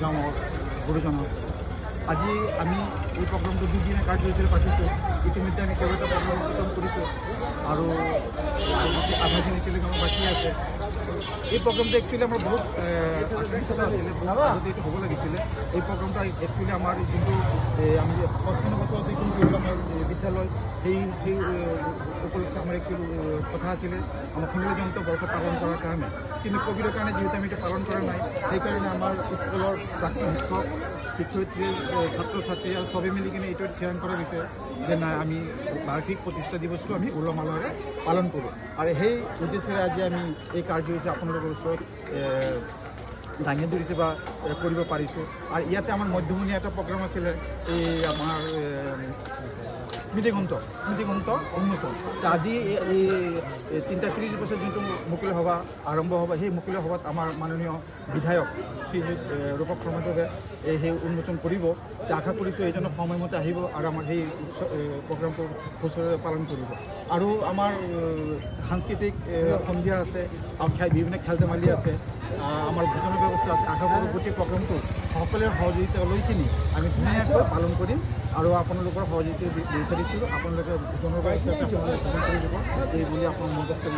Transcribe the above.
গাঁৱৰ গুৰুজনক আজি আমি এই প্ৰগ্ৰামটো দুদিনীয়া কাৰ্যসূচীৰে পাতিছোঁ। ইতিমধ্যে আমি কেইবাটা প্ৰগ্ৰাম উদ্বোধন কৰিছোঁ আৰু আধা দিন এতিয়ালৈকে আমাৰ বাকী আছে। এই প্ৰগ্ৰামটো একচুৱেলি আমাৰ বহুত আকাংক্ষিত আছিলে, আগতে এইটো হ'ব লাগিছিলে। এই প্ৰগ্ৰামটো একচুৱেলি আমাৰ যোনটো আমি 55 বছৰ যিখন আমাৰ বিদ্যালয় সেই উপলক্ষে আমাৰ একচুৱেলি কথা আছিলে আমাৰ 55 বৰ্ষ পালন কৰাৰ কাৰণে। কিন্তু ক'ভিডৰ কাৰণে যিহেতু আমি এইটো পালন কৰা নাই, সেইকাৰণে আমাৰ স্কুলৰ প্ৰাক্তন শিক্ষক শিক্ষয়িত্ৰী ছাত্ৰ ছাত্ৰী আৰু চবেই মিলি কিনে এইটো থিৰাং কৰা হৈছে যে নাই আমি বাৰ্ষিক প্ৰতিষ্ঠা দিৱসটো আমি উলহ মালহেৰে পালন কৰোঁ। আৰু সেই উদ্দেশ্যেৰে আজি আমি এই কাৰ্যসূচী আপোনালোকৰ ওচৰত দাঙি ধৰিছে বা কৰিব পাৰিছোঁ। আৰু ইয়াতে আমাৰ মধ্যমণীয়া এটা প্ৰগ্ৰাম আছিলে, এই আমাৰ স্মৃতিগ্ৰন্থ উন্মোচন। আজি এই ৩:৩০ বছৰ যোনটো মুকলি সভা আৰম্ভ হ'ব, সেই মুকলি সভাত আমাৰ মাননীয় বিধায়ক শ্ৰীযুত ৰূপক শৰ্মাদেৱে সেই উন্মোচন কৰিব। আশা কৰিছোঁ এইজনক সময়মতে আহিব আৰু আমাৰ সেই প্ৰগ্ৰামটো সুচাৰুৰূপে পালন কৰিব। আৰু আমাৰ সাংস্কৃতিক সন্ধিয়া আছে আৰু বিভিন্ন খেল ধেমালি আছে, আমাৰ ভোজনৰ ব্যৱস্থা আছে। আশা কৰোঁ গোটেই প্ৰগ্ৰামটো সকলোৰে সহযোগিতা লৈ কিনি আমি ধুনীয়াকৈ পালন কৰিম আৰু আপোনালোকৰ সহযোগিতা বিচাৰিছোঁ। আপোনালোকে ভোজনৰ ব্যৱস্থা দিব এই বুলি আপোনাৰ মনত কৰি